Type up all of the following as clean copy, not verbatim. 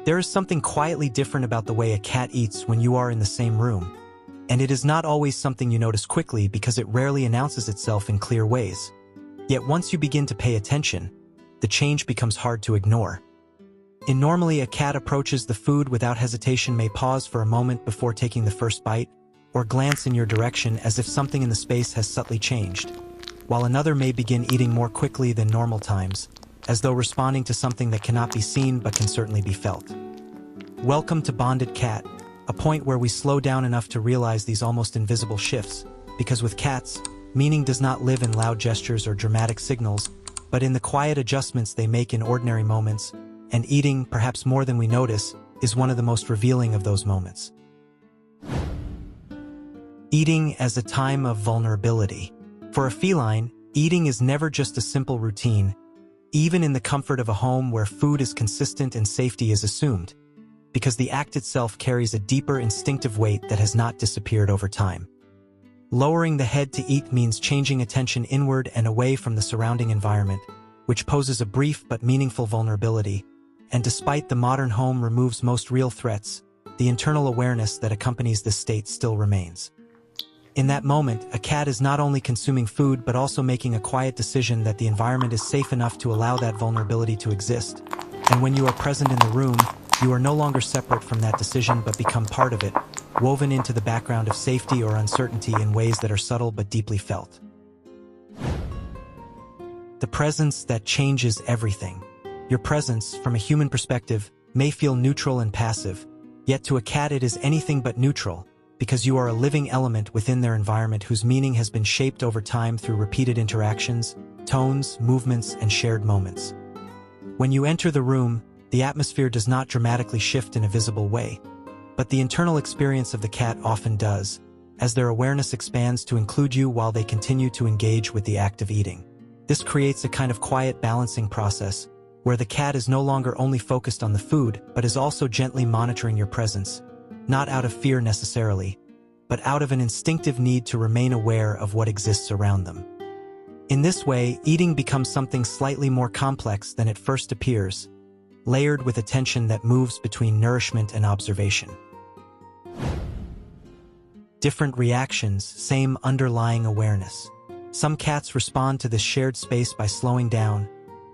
There is something quietly different about the way a cat eats when you are in the same room, and it is not always something you notice quickly because it rarely announces itself in clear ways. Yet once you begin to pay attention, the change becomes hard to ignore. Normally, a cat approaches the food without hesitation, may pause for a moment before taking the first bite, or glance in your direction as if something in the space has subtly changed, while another may begin eating more quickly than normal times, as though responding to something that cannot be seen but can certainly be felt. Welcome to Bonded Cat, a point where we slow down enough to realize these almost invisible shifts, because with cats, meaning does not live in loud gestures or dramatic signals, but in the quiet adjustments they make in ordinary moments, and eating, perhaps more than we notice, is one of the most revealing of those moments. Eating as a time of vulnerability. For a feline, eating is never just a simple routine, even in the comfort of a home where food is consistent and safety is assumed, because the act itself carries a deeper instinctive weight that has not disappeared over time. Lowering the head to eat means changing attention inward and away from the surrounding environment, which poses a brief but meaningful vulnerability, and despite the modern home removes most real threats, the internal awareness that accompanies this state still remains. In that moment, a cat is not only consuming food but also making a quiet decision that the environment is safe enough to allow that vulnerability to exist. And when you are present in the room, you are no longer separate from that decision but become part of it, woven into the background of safety or uncertainty in ways that are subtle but deeply felt. The presence that changes everything. Your presence, from a human perspective, may feel neutral and passive, yet to a cat it is anything but neutral, because you are a living element within their environment whose meaning has been shaped over time through repeated interactions, tones, movements, and shared moments. When you enter the room, the atmosphere does not dramatically shift in a visible way, but the internal experience of the cat often does, as their awareness expands to include you while they continue to engage with the act of eating. This creates a kind of quiet balancing process, where the cat is no longer only focused on the food but is also gently monitoring your presence, not out of fear necessarily, but out of an instinctive need to remain aware of what exists around them. In this way, eating becomes something slightly more complex than it first appears, layered with attention that moves between nourishment and observation. Different reactions, same underlying awareness. Some cats respond to this shared space by slowing down,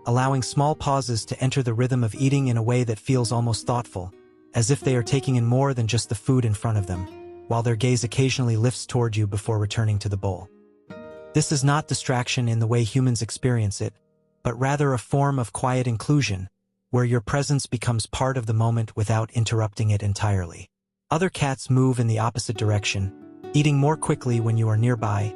allowing small pauses to enter the rhythm of eating in a way that feels almost thoughtful, as if they are taking in more than just the food in front of them, while their gaze occasionally lifts toward you before returning to the bowl. This is not distraction in the way humans experience it, but rather a form of quiet inclusion, where your presence becomes part of the moment without interrupting it entirely. Other cats move in the opposite direction, eating more quickly when you are nearby,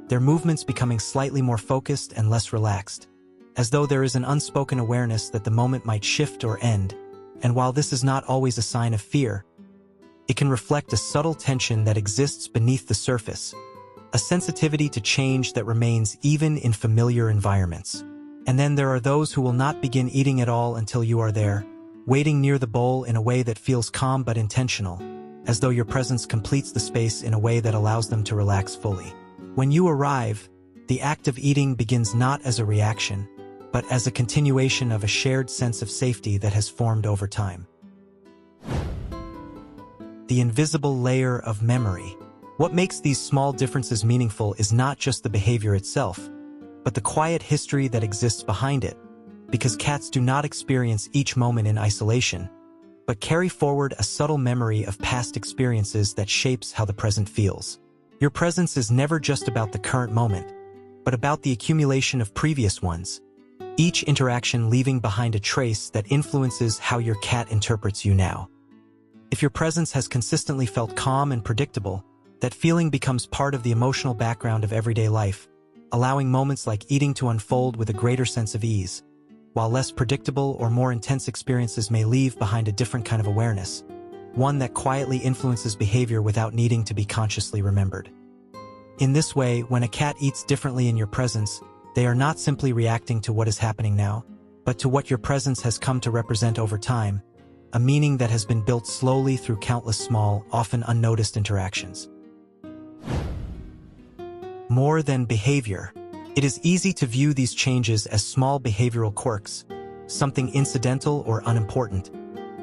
their movements becoming slightly more focused and less relaxed, as though there is an unspoken awareness that the moment might shift or end. And while this is not always a sign of fear, it can reflect a subtle tension that exists beneath the surface, a sensitivity to change that remains even in familiar environments. And then there are those who will not begin eating at all until you are there, waiting near the bowl in a way that feels calm but intentional, as though your presence completes the space in a way that allows them to relax fully. When you arrive, the act of eating begins not as a reaction, but as a continuation of a shared sense of safety that has formed over time. The invisible layer of memory. What makes these small differences meaningful is not just the behavior itself, but the quiet history that exists behind it, because cats do not experience each moment in isolation, but carry forward a subtle memory of past experiences that shapes how the present feels. Your presence is never just about the current moment, but about the accumulation of previous ones, each interaction leaving behind a trace that influences how your cat interprets you now. If your presence has consistently felt calm and predictable, that feeling becomes part of the emotional background of everyday life, allowing moments like eating to unfold with a greater sense of ease, while less predictable or more intense experiences may leave behind a different kind of awareness, one that quietly influences behavior without needing to be consciously remembered. In this way, when a cat eats differently in your presence, they are not simply reacting to what is happening now, but to what your presence has come to represent over time, a meaning that has been built slowly through countless small, often unnoticed interactions. More than behavior. It is easy to view these changes as small behavioral quirks, something incidental or unimportant.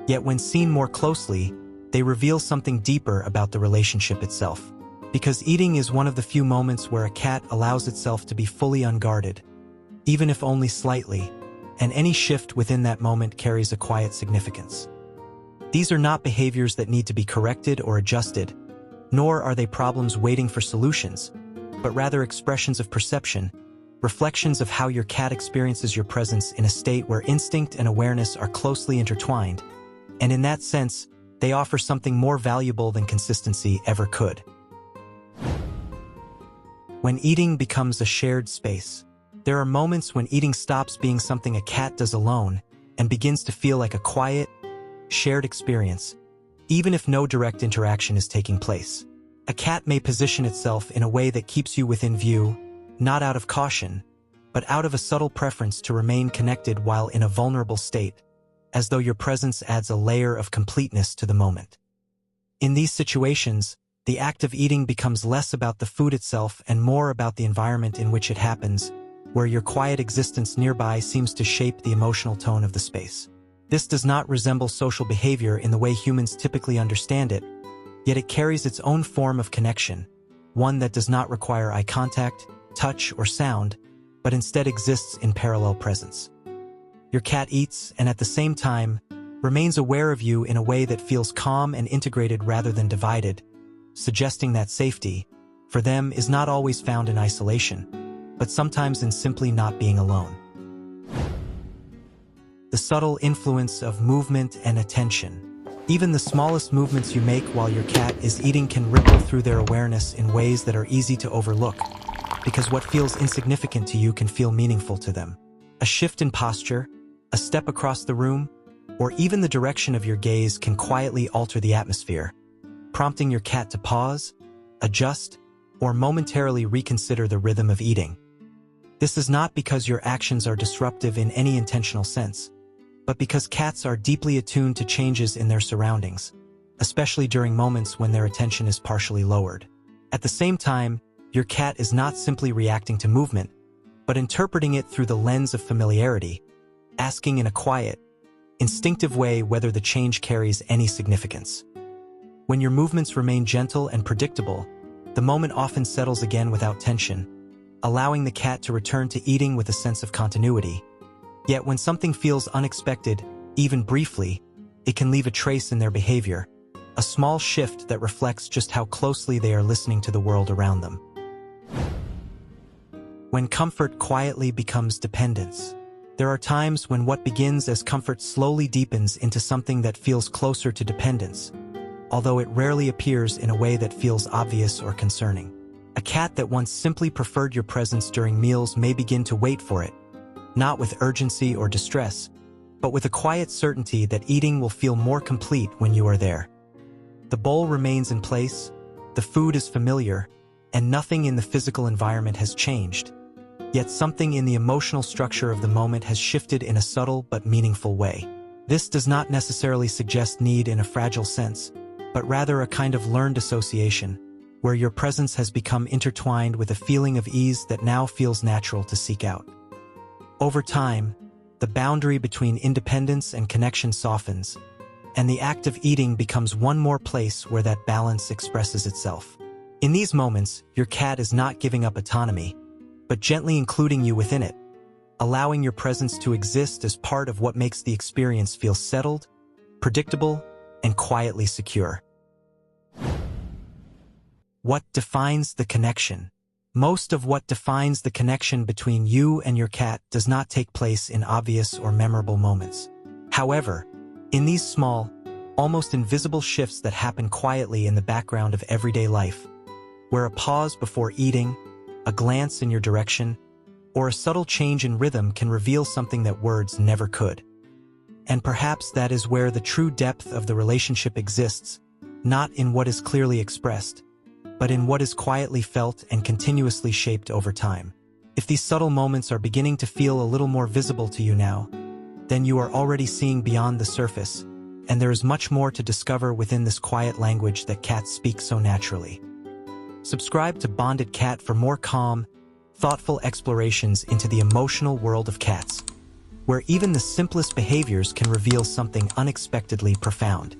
Yet when seen more closely, they reveal something deeper about the relationship itself. Because eating is one of the few moments where a cat allows itself to be fully unguarded, even if only slightly, and any shift within that moment carries a quiet significance. These are not behaviors that need to be corrected or adjusted, nor are they problems waiting for solutions, but rather expressions of perception, reflections of how your cat experiences your presence in a state where instinct and awareness are closely intertwined, and in that sense, they offer something more valuable than consistency ever could. When eating becomes a shared space. There are moments when eating stops being something a cat does alone and begins to feel like a quiet, shared experience, even if no direct interaction is taking place. A cat may position itself in a way that keeps you within view, not out of caution, but out of a subtle preference to remain connected while in a vulnerable state, as though your presence adds a layer of completeness to the moment. In these situations, the act of eating becomes less about the food itself and more about the environment in which it happens, where your quiet existence nearby seems to shape the emotional tone of the space. This does not resemble social behavior in the way humans typically understand it, yet it carries its own form of connection, one that does not require eye contact, touch, or sound, but instead exists in parallel presence. Your cat eats and at the same time remains aware of you in a way that feels calm and integrated rather than divided, suggesting that safety, for them, is not always found in isolation, but sometimes in simply not being alone. The subtle influence of movement and attention. Even the smallest movements you make while your cat is eating can ripple through their awareness in ways that are easy to overlook, because what feels insignificant to you can feel meaningful to them. A shift in posture, a step across the room, or even the direction of your gaze can quietly alter the atmosphere, prompting your cat to pause, adjust, or momentarily reconsider the rhythm of eating. This is not because your actions are disruptive in any intentional sense, but because cats are deeply attuned to changes in their surroundings, especially during moments when their attention is partially lowered. At the same time, your cat is not simply reacting to movement, but interpreting it through the lens of familiarity, asking in a quiet, instinctive way whether the change carries any significance. When your movements remain gentle and predictable, the moment often settles again without tension, allowing the cat to return to eating with a sense of continuity. Yet when something feels unexpected, even briefly, it can leave a trace in their behavior, a small shift that reflects just how closely they are listening to the world around them. When comfort quietly becomes dependence. There are times when what begins as comfort slowly deepens into something that feels closer to dependence, although it rarely appears in a way that feels obvious or concerning. A cat that once simply preferred your presence during meals may begin to wait for it, not with urgency or distress, but with a quiet certainty that eating will feel more complete when you are there. The bowl remains in place, the food is familiar, and nothing in the physical environment has changed. Yet something in the emotional structure of the moment has shifted in a subtle but meaningful way. This does not necessarily suggest need in a fragile sense, but rather a kind of learned association, where your presence has become intertwined with a feeling of ease that now feels natural to seek out. Over time, the boundary between independence and connection softens, and the act of eating becomes one more place where that balance expresses itself. In these moments, your cat is not giving up autonomy, but gently including you within it, allowing your presence to exist as part of what makes the experience feel settled, predictable, and quietly secure. What defines the connection? Most of what defines the connection between you and your cat does not take place in obvious or memorable moments. However, in these small, almost invisible shifts that happen quietly in the background of everyday life, where a pause before eating, a glance in your direction, or a subtle change in rhythm can reveal something that words never could. And perhaps that is where the true depth of the relationship exists, not in what is clearly expressed, but in what is quietly felt and continuously shaped over time. If these subtle moments are beginning to feel a little more visible to you now, then you are already seeing beyond the surface, and there is much more to discover within this quiet language that cats speak so naturally. Subscribe to Bonded Cat for more calm, thoughtful explorations into the emotional world of cats, where even the simplest behaviors can reveal something unexpectedly profound.